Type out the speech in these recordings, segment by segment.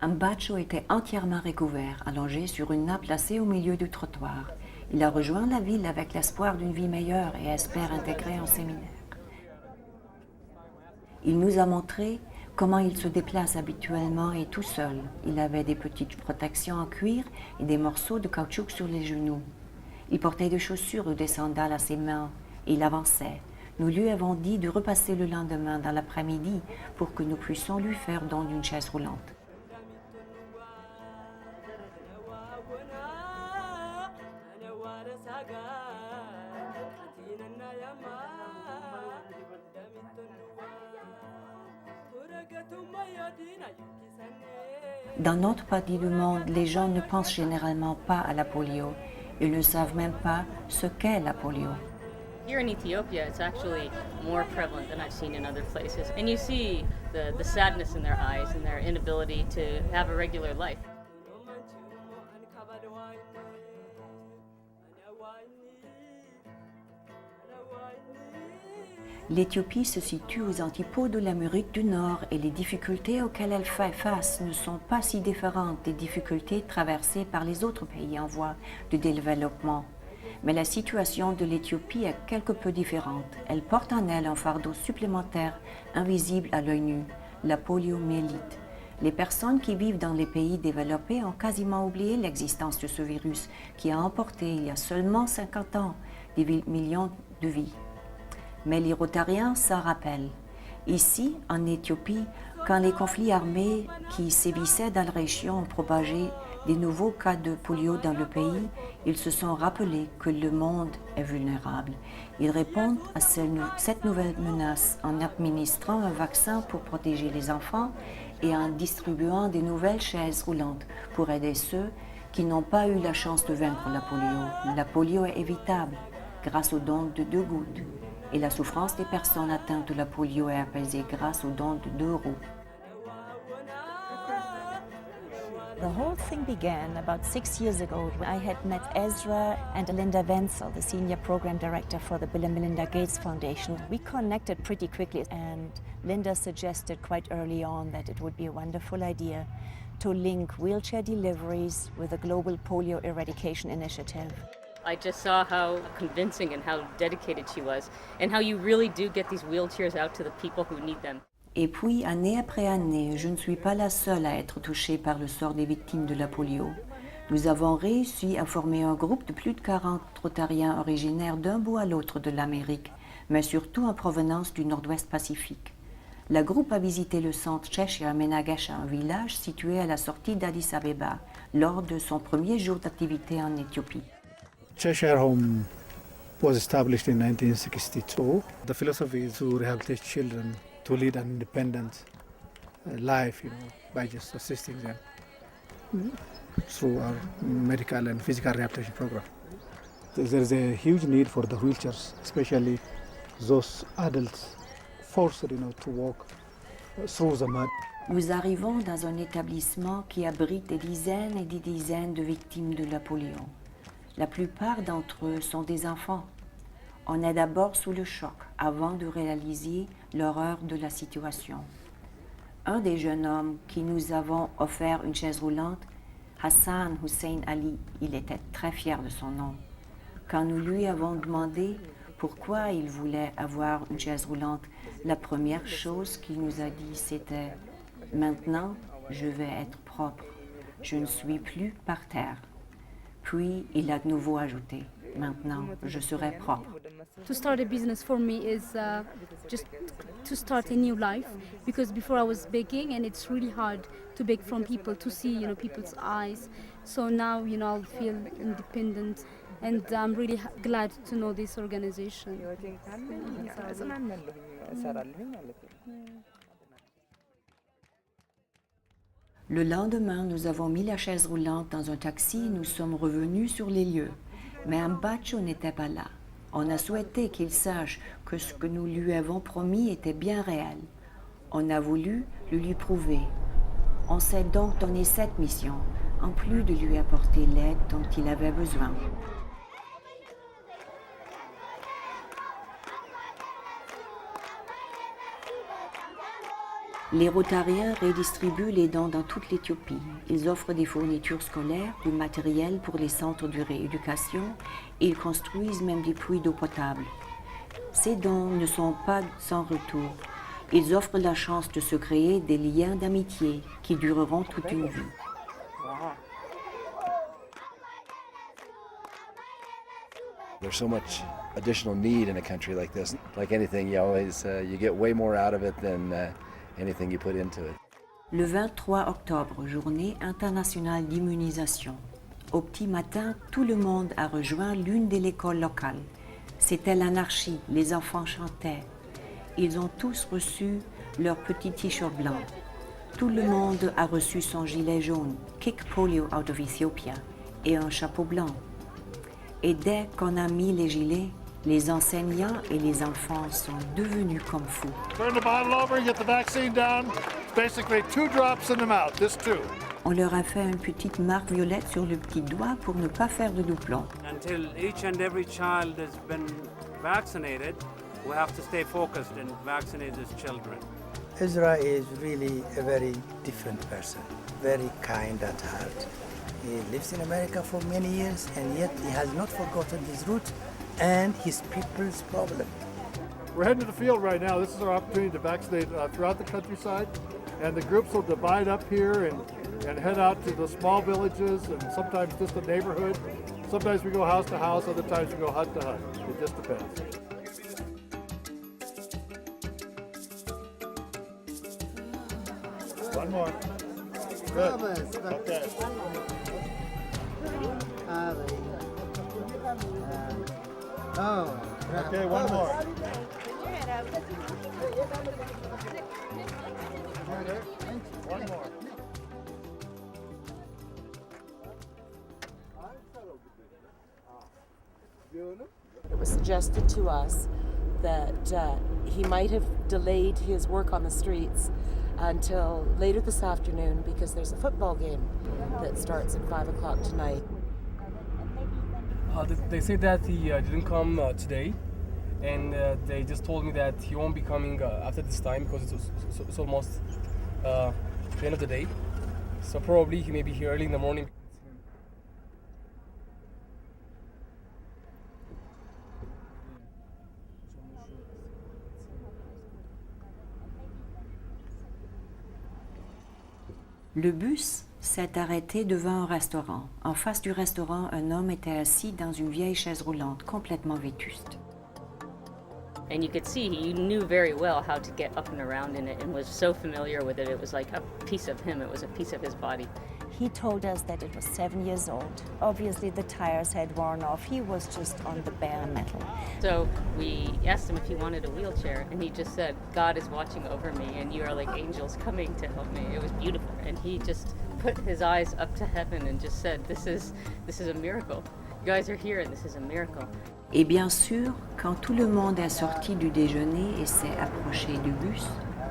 Mbacho était entièrement recouvert, allongé sur une nappe placée au milieu du trottoir. Il a rejoint la ville avec l'espoir d'une vie meilleure et espère intégrer un séminaire. Il nous a montré comment il se déplace habituellement et tout seul. Il avait des petites protections en cuir et des morceaux de caoutchouc sur les genoux. Il portait des chaussures ou des sandales à ses mains et il avançait. Nous lui avons dit de repasser le lendemain dans l'après-midi pour que nous puissions lui faire don d'une chaise roulante. Dans notre partie du monde, les gens ne pensent généralement pas à la polio. Ils ne savent même pas ce qu'est la polio. Here in Ethiopia, it's actually more prevalent than I've seen in other places. And you see the sadness in their eyes and their inability to have a regular life. L'Éthiopie se situe aux antipodes de l'Amérique du Nord et les difficultés auxquelles elle fait face ne sont pas si différentes des difficultés traversées par les autres pays en voie de développement. Mais la situation de l'Éthiopie est quelque peu différente. Elle porte en elle un fardeau supplémentaire, invisible à l'œil nu, la poliomyélite. Les personnes qui vivent dans les pays développés ont quasiment oublié l'existence de ce virus qui a emporté il y a seulement 50 ans des millions de vies. Mais les Rotariens s'en rappellent. Ici, en Éthiopie, quand les conflits armés qui sévissaient dans la région ont propagé des nouveaux cas de polio dans le pays, ils se sont rappelés que le monde est vulnérable. Ils répondent à cette nouvelle menace en administrant un vaccin pour protéger les enfants et en distribuant des nouvelles chaises roulantes pour aider ceux qui n'ont pas eu la chance de vaincre la polio. La polio est évitable grâce au don de 2 gouttes. Et la souffrance des personnes atteintes de la polio est apaisée grâce au don de 2 euros. The whole thing began about 6 years ago when I had met Ezra and Linda Wenzel, the Senior Program Director for the Bill and Melinda Gates Foundation. We connected pretty quickly, and Linda suggested quite early on that it would be a wonderful idea to link wheelchair deliveries with the Global Polio Eradication Initiative. I just saw how convincing and how dedicated she was, and how you really do get these wheelchairs out to the people who need them. Et puis, année après année, je ne suis pas la seule à être touchée par le sort des victimes de la polio. Nous avons réussi à former un groupe de plus de 40 Rotariens originaires d'un bout à l'autre de l'Amérique, mais surtout en provenance du Nord-Ouest Pacifique. Le groupe a visité le centre Cheshire Menagesha, un village situé à la sortie d'Addis Abeba, lors de son premier jour d'activité en Éthiopie. Cheshire Home was established in 1962. The philosophy is to rehabilitate children to lead an independent life, by just assisting them through our medical and physical rehabilitation program. There's a huge need for the wheelchairs, especially those adults forced, to walk through the mud. Nous arrivons dans un établissement qui abrite des dizaines et des dizaines de victimes de la polio. La plupart d'entre eux sont des enfants. On est d'abord sous le choc avant de réaliser l'horreur de la situation. Un des jeunes hommes qui nous avons offert une chaise roulante, Hassan Hussein Ali, il était très fier de son nom. Quand nous lui avons demandé pourquoi il voulait avoir une chaise roulante, la première chose qu'il nous a dit c'était « Maintenant, je vais être propre. Je ne suis plus par terre. » Puis, il a de nouveau ajouté, maintenant, je serai propre. To start a business for me is just to start a new life, because before I was begging, and it's really hard to beg from people to see, people's eyes. So now, I'll feel independent, and I'm really glad to know this organization. Le lendemain, nous avons mis la chaise roulante dans un taxi et nous sommes revenus sur les lieux. Mais Mbacho n'était pas là. On a souhaité qu'il sache que ce que nous lui avons promis était bien réel. On a voulu le lui prouver. On s'est donc donné cette mission, en plus de lui apporter l'aide dont il avait besoin. Les Rotariens redistribuent les dons dans toute l'Éthiopie. Ils offrent des fournitures scolaires, du matériel pour les centres de rééducation et ils construisent même des puits d'eau potable. Ces dons ne sont pas sans retour. Ils offrent la chance de se créer des liens d'amitié qui dureront toute une vie. There's so much additional need in a country like this. Like anything, you get way more out of it than anything you put into it. Le 23 octobre, journée internationale d'immunisation. Au petit matin, tout le monde a rejoint l'une des écoles locales. C'était l'anarchie, les enfants chantaient. Ils ont tous reçu leur petit t-shirt blanc. Tout le monde a reçu son gilet jaune, Kick Polio Out of Ethiopia, et un chapeau blanc. Et dès qu'on a mis les gilets, les enseignants et les enfants sont devenus comme fous. Turn the bottle over, get the vaccine down. It's basically 2 drops in the mouth, this too. On leur a fait une petite marque violette sur le petit doigt pour ne pas faire de doublons. Until each and every child has been vaccinated, we have to stay focused and vaccinate these children. Ezra is really a very different person, very kind at heart. He lives in America for many years and yet he has not forgotten his roots and his people's problem. We're heading to the field right now. This is our opportunity to vaccinate throughout the countryside. And the groups will divide up here and head out to the small villages and sometimes just the neighborhood. Sometimes we go house to house, other times we go hut to hut. It just depends. One more. Good. Okay. Okay, one more. One more. It was suggested to us that he might have delayed his work on the streets until later this afternoon because there's a football game that starts at 5 o'clock tonight. They say that he didn't come today, and they just told me that he won't be coming after this time because it's almost the end of the day. So probably he may be here early in the morning. Le bus s'est arrêté devant un restaurant. En face du restaurant, un homme était assis dans une vieille chaise roulante, complètement vétuste. And you could see he knew very well how to get up and around in it and was so familiar with it. It was like a piece of him. It was a piece of his body. He told us that it was 7 years old. Obviously the tires had worn off. He was just on the bare metal. So we asked him if he wanted a wheelchair, and he just said, God is watching over me, and you are like angels coming to help me. It was beautiful. And he just put his eyes up to heaven and just said, this is a miracle. You guys are here, and this is a miracle. Et bien sûr, quand tout le monde est sorti du déjeuner et s'est approché du bus,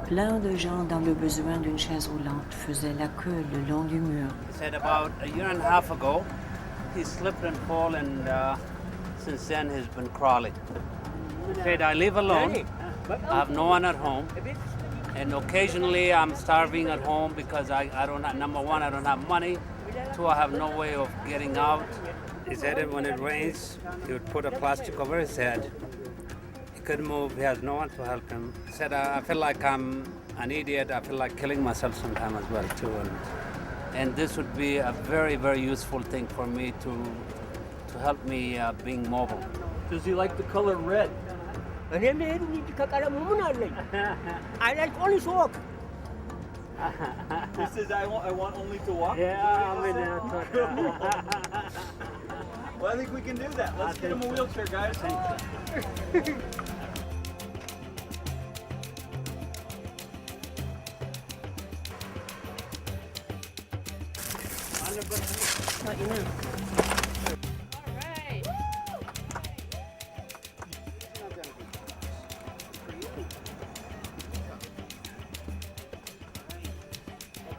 plein de gens dans le besoin d'une chaise roulante faisaient la queue le long du mur. He said about a year and a half ago, he slipped and fell, and since then he's been crawling. He said, I live alone. I have no one at home. And occasionally I'm starving at home because I don't have, number one, I don't have money. Two, I have no way of getting out. He said that when it rains, he would put a plastic over his head. He couldn't move. He has no one to help him. He said, I feel like I'm an idiot. I feel like killing myself sometime as well, too. And this would be a very, very useful thing for me to help me being mobile. Does he like the color red? I like only to walk. He says, I want only to walk? Yeah, Well, I think we can do that. Let's get him a wheelchair, guys.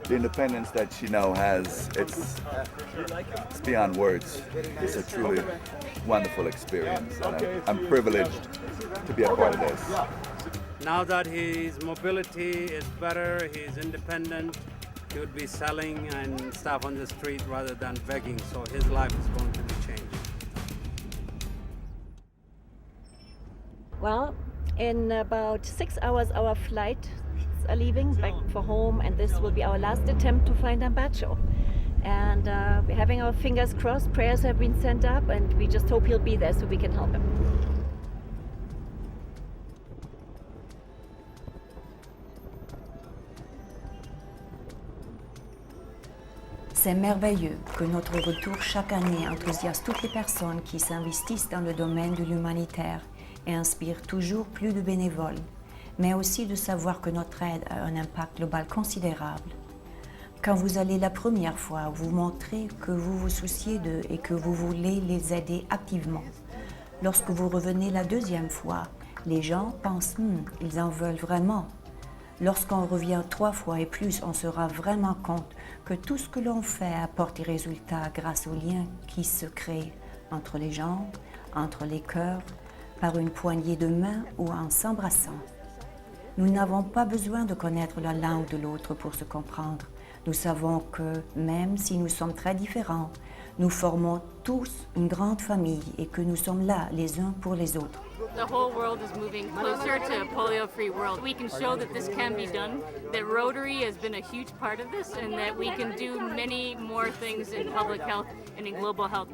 The independence that she now has, it's beyond words. It's a truly wonderful experience, and I'm privileged to be a part of this. Now that his mobility is better, he's independent, he would be selling and stuff on the street rather than begging, so his life is going to be changed. Well, in about 6 hours our flights are leaving back for home, and this will be our last attempt to find Ambacho. And we're having our fingers crossed, prayers have been sent up, and we just hope he'll be there so we can help him. C'est merveilleux que notre retour chaque année enthousiasme toutes les personnes qui s'investissent dans le domaine de l'humanitaire et inspire toujours plus de bénévoles, mais aussi de savoir que notre aide a un impact global considérable. Quand vous allez la première fois, vous montrez que vous vous souciez d'eux et que vous voulez les aider activement. Lorsque vous revenez la deuxième fois, les gens pensent « ils en veulent vraiment ». Lorsqu'on revient 3 fois et plus, on se rend vraiment compte que tout ce que l'on fait apporte des résultats grâce aux liens qui se créent entre les gens, entre les cœurs, par une poignée de main ou en s'embrassant. Nous n'avons pas besoin de connaître la langue de l'autre pour se comprendre. Nous savons que, même si nous sommes très différents, nous formons tous une grande famille et que nous sommes là les uns pour les autres. The whole world is moving closer to a polio-free world. We can show that this can be done, that Rotary has been a huge part of this, and that we can do many more things in public health and in global health.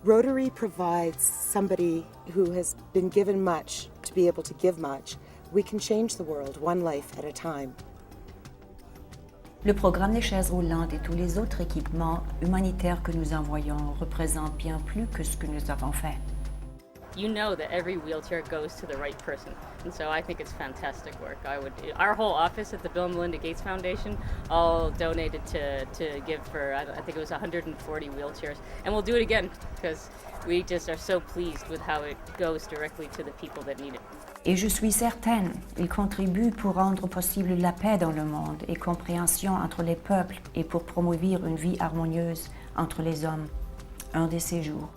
Rotary provides somebody who has been given much to be able to give much. We can change the world one life at a time. Le programme des chaises roulantes et tous les autres équipements humanitaires que nous envoyons représentent bien plus que ce que nous avons fait. You know that every wheelchair goes to the right person, and so I think it's fantastic work. Our whole office at the Bill and Melinda Gates Foundation all donated to give for, I think it was 140 wheelchairs, and we'll do it again because we just are so pleased with how it goes directly to the people that need it. Et je suis certaine, il contribue pour rendre possible la paix dans le monde et compréhension entre les peuples et pour promouvoir une vie harmonieuse entre les hommes. Un de ces jours.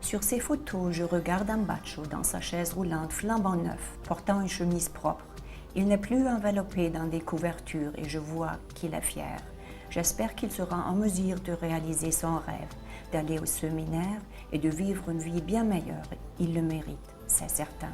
Sur ces photos, je regarde Ambacho dans sa chaise roulante flambant neuf, portant une chemise propre. Il n'est plus enveloppé dans des couvertures et je vois qu'il est fier. J'espère qu'il sera en mesure de réaliser son rêve, d'aller au séminaire et de vivre une vie bien meilleure. Il le mérite, c'est certain.